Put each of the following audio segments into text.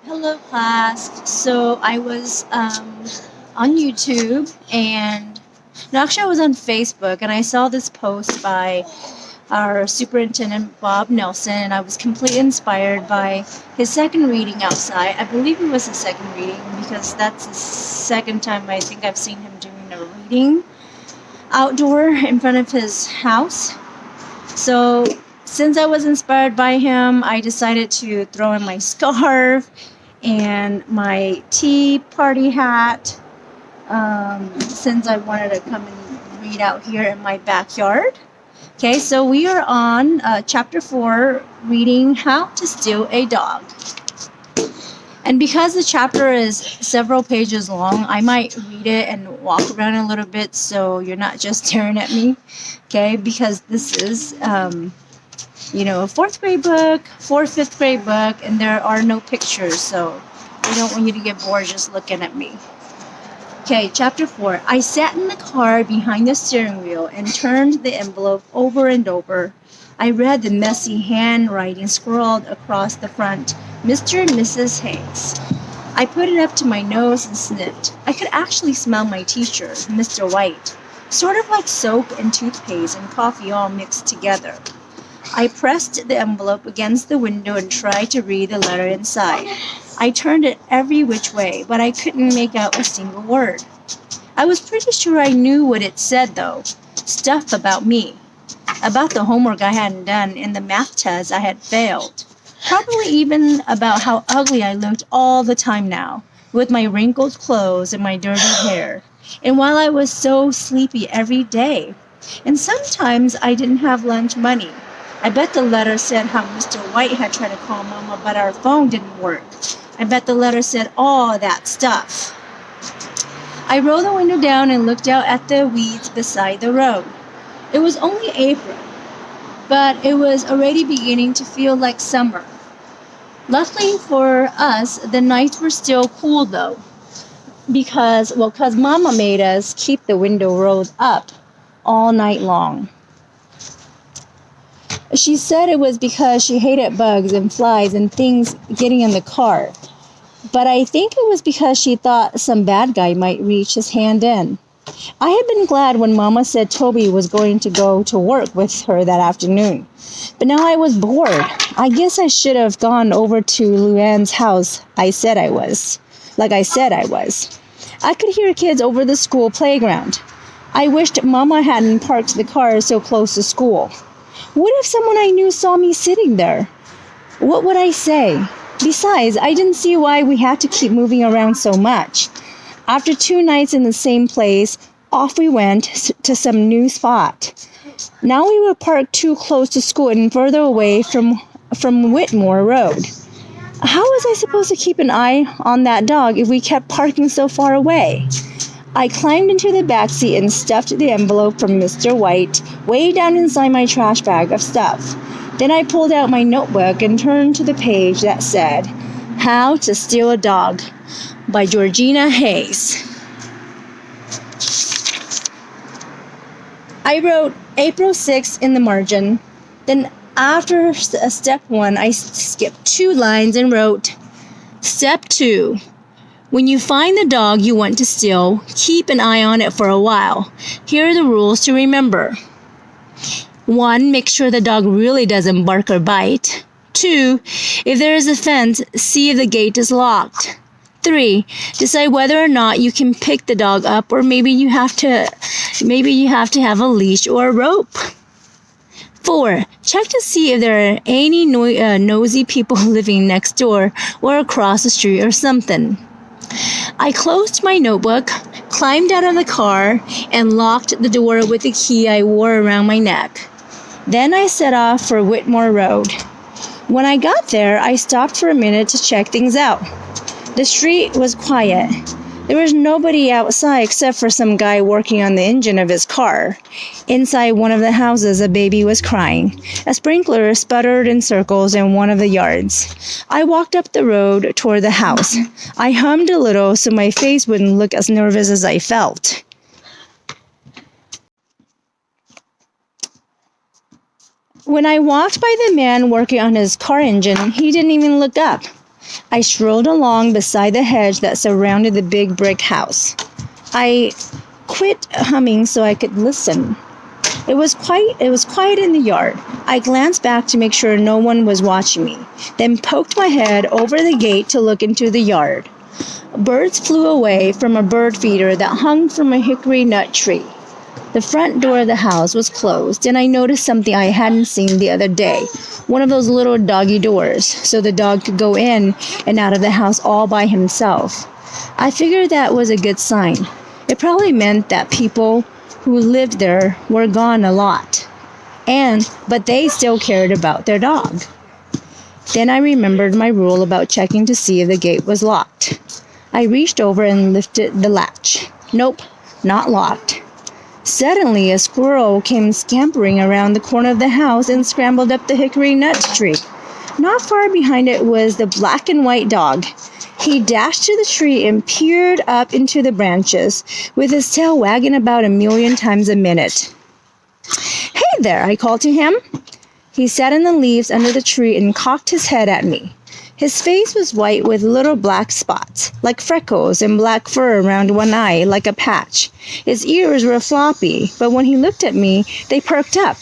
Hello, class. So I was on YouTube and no, actually I was on Facebook and I saw this post by our superintendent Bob Nelson and I was completely inspired by his second reading outside. I believe it was his second reading because that's the second time I think I've seen him doing a reading outdoor in front of his house. So since I was inspired by him, I decided to throw in my scarf and my tea party hat since I wanted to come and read out here in my backyard. Okay, so we are on chapter 4, reading How to Steal a Dog. And because the chapter is several pages long, I might read it and walk around a little bit so you're not just staring at me. Okay, because this is a fourth grade book, fifth grade book, and there are no pictures, so I don't want you to get bored just looking at me. Okay, chapter 4. I sat in the car behind the steering wheel and turned the envelope over and over. I read the messy handwriting scrawled across the front, Mr. and Mrs. Hanks. I put it up to my nose and sniffed. I could actually smell my teacher, Mr. White, sort of like soap and toothpaste and coffee all mixed together. I pressed the envelope against the window and tried to read the letter inside. I turned it every which way, but I couldn't make out a single word. I was pretty sure I knew what it said, though. Stuff about me. About the homework I hadn't done and the math test I had failed. Probably even about how ugly I looked all the time now, with my wrinkled clothes and my dirty hair. And while I was so sleepy every day. And sometimes I didn't have lunch money. I bet the letter said how Mr. White had tried to call Mama, but our phone didn't work. I bet the letter said all that stuff. I rolled the window down and looked out at the weeds beside the road. It was only April, but it was already beginning to feel like summer. Luckily for us, the nights were still cool though, because Mama made us keep the window rolled up all night long. She said it was because she hated bugs and flies and things getting in the car. But I think it was because she thought some bad guy might reach his hand in. I had been glad when Mama said Toby was going to go to work with her that afternoon. But now I was bored. I guess I should have gone over to Luann's house like I said I was. I could hear kids over the school playground. I wished Mama hadn't parked the car so close to school. What if someone I knew saw me sitting there? What would I say? Besides, I didn't see why we had to keep moving around so much. After 2 nights in the same place, off we went to some new spot. Now we were parked too close to school and further away from Whitmore Road. How was I supposed to keep an eye on that dog if we kept parking so far away? I climbed into the back seat and stuffed the envelope from Mr. White way down inside my trash bag of stuff. Then I pulled out my notebook and turned to the page that said, How to Steal a Dog by Georgina Hayes. I wrote April 6th in the margin. Then after step 1, I skipped 2 lines and wrote, Step 2. When you find the dog you want to steal, keep an eye on it for a while. Here are the rules to remember. 1. Make sure the dog really doesn't bark or bite. 2. If there is a fence, see if the gate is locked. 3. Decide whether or not you can pick the dog up, or maybe you have to have a leash or a rope. 4. Check to see if there are any nosy people living next door or across the street or something. I closed my notebook, climbed out of the car, and locked the door with the key I wore around my neck. Then I set off for Whitmore Road. When I got there, I stopped for a minute to check things out. The street was quiet. There was nobody outside except for some guy working on the engine of his car. Inside one of the houses, a baby was crying. A sprinkler sputtered in circles in one of the yards. I walked up the road toward the house. I hummed a little so my face wouldn't look as nervous as I felt. When I walked by the man working on his car engine, he didn't even look up. I strolled along beside the hedge that surrounded the big brick house. I quit humming so I could listen. It was quiet in the yard. I glanced back to make sure no one was watching me, then poked my head over the gate to look into the yard. Birds flew away from a bird feeder that hung from a hickory nut tree. The front door of the house was closed, and I noticed something I hadn't seen the other day. One of those little doggy doors, so the dog could go in and out of the house all by himself. I figured that was a good sign. It probably meant that people who lived there were gone a lot, but they still cared about their dog. Then I remembered my rule about checking to see if the gate was locked. I reached over and lifted the latch. Nope, not locked. Suddenly, a squirrel came scampering around the corner of the house and scrambled up the hickory nut tree. Not far behind it was the black and white dog. He dashed to the tree and peered up into the branches, with his tail wagging about 1,000,000 times a minute. "Hey there," I called to him. He sat in the leaves under the tree and cocked his head at me. His face was white with little black spots, like freckles, and black fur around one eye, like a patch. His ears were floppy, but when he looked at me, they perked up.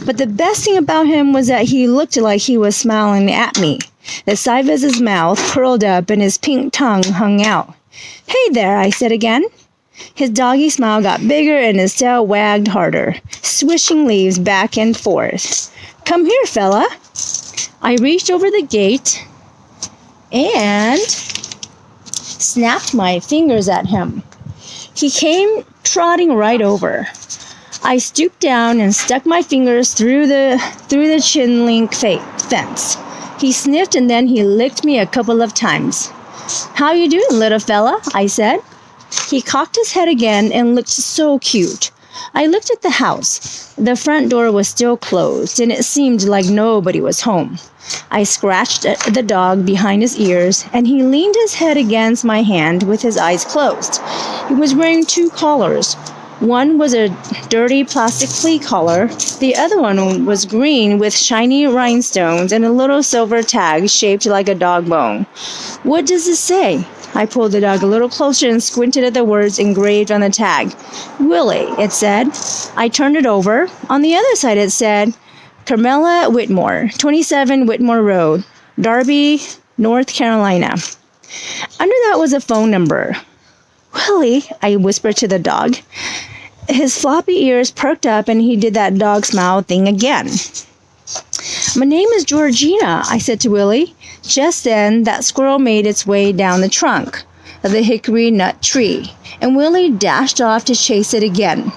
But the best thing about him was that he looked like he was smiling at me. The side of his mouth curled up and his pink tongue hung out. "Hey there," I said again. His doggy smile got bigger and his tail wagged harder, swishing leaves back and forth. "Come here, fella." I reached over the gate and snapped my fingers at him. He came trotting right over. I stooped down and stuck my fingers through the chain link fence. He sniffed and then he licked me a couple of times. "How you doing, little fella?" I said. He cocked his head again and looked so cute. I looked at the house. The front door was still closed, and it seemed like nobody was home. I scratched at the dog behind his ears, and he leaned his head against my hand with his eyes closed. He was wearing 2 collars. One was a dirty plastic flea collar. The other one was green with shiny rhinestones and a little silver tag shaped like a dog bone. "What does it say?" I pulled the dog a little closer and squinted at the words engraved on the tag. "Willie," it said. I turned it over. On the other side it said, "Carmela Whitmore, 27 Whitmore Road, Darby, North Carolina." Under that was a phone number. "Willie," I whispered to the dog. His floppy ears perked up and he did that dog smile thing again. "My name is Georgina," I said to Willie. Just then, that squirrel made its way down the trunk of the hickory nut tree, and Willie dashed off to chase it again.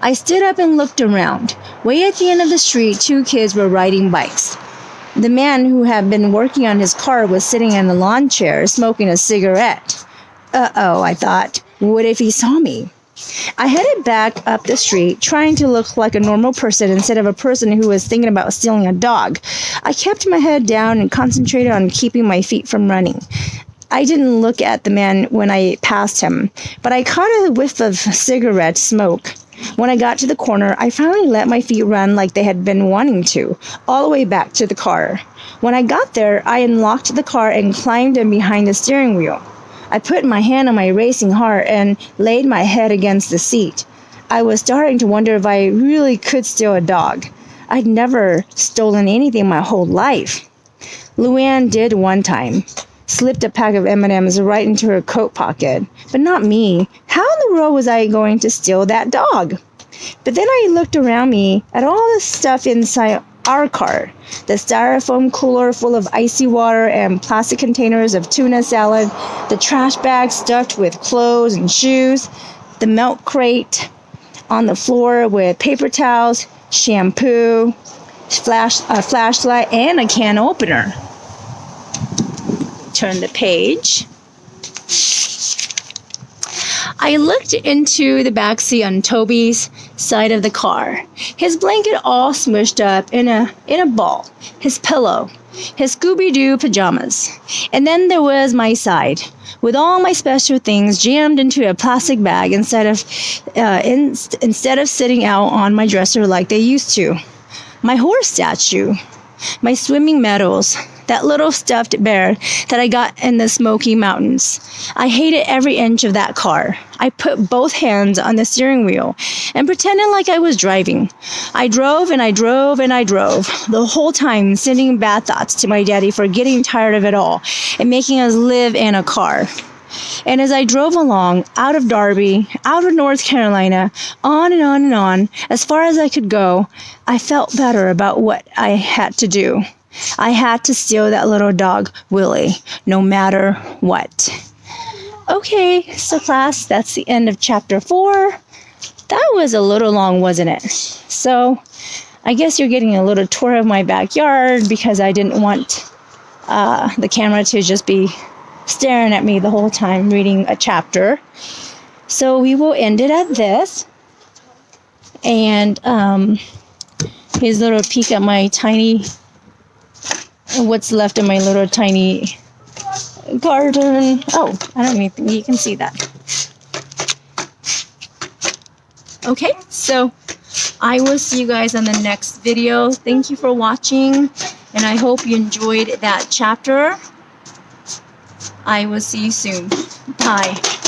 I stood up and looked around. Way at the end of the street, 2 kids were riding bikes. The man who had been working on his car was sitting in a lawn chair, smoking a cigarette. Uh-oh, I thought. What if he saw me? I headed back up the street, trying to look like a normal person instead of a person who was thinking about stealing a dog. I kept my head down and concentrated on keeping my feet from running. I didn't look at the man when I passed him, but I caught a whiff of cigarette smoke. When I got to the corner, I finally let my feet run like they had been wanting to, all the way back to the car. When I got there, I unlocked the car and climbed in behind the steering wheel. I put my hand on my racing heart and laid my head against the seat. I was starting to wonder if I really could steal a dog. I'd never stolen anything my whole life. Luann did one time. Slipped a pack of M&Ms right into her coat pocket. But not me. How in the world was I going to steal that dog? But then I looked around me at all the stuff inside our car. The styrofoam cooler full of icy water and plastic containers of tuna salad. The trash bag stuffed with clothes and shoes. The milk crate on the floor with paper towels, shampoo, a flashlight, and a can opener. Turn the page. I looked into the backseat on Toby's side of the car. His blanket all smushed up in a ball. His pillow. His Scooby-Doo pajamas. And then there was my side, with all my special things jammed into a plastic bag instead of sitting out on my dresser like they used to. My horse statue. my swimming medals, that little stuffed bear that I got in the Smoky Mountains. I hated every inch of that car. I put both hands on the steering wheel and pretended like I was driving. I drove and I drove and I drove, the whole time sending bad thoughts to my daddy for getting tired of it all and making us live in a car. And as I drove along, out of Darby, out of North Carolina, on and on and on, as far as I could go, I felt better about what I had to do. I had to steal that little dog, Willie, no matter what. Okay, so class, that's the end of chapter 4. That was a little long, wasn't it? So I guess you're getting a little tour of my backyard because I didn't want the camera to just be staring at me the whole time reading a chapter. So we will end it at this. And here's a little peek at my tiny, what's left of my little tiny garden. Oh, I don't even think you can see that. Okay, so I will see you guys on the next video. Thank you for watching, and I hope you enjoyed that chapter. I will see you soon. Bye.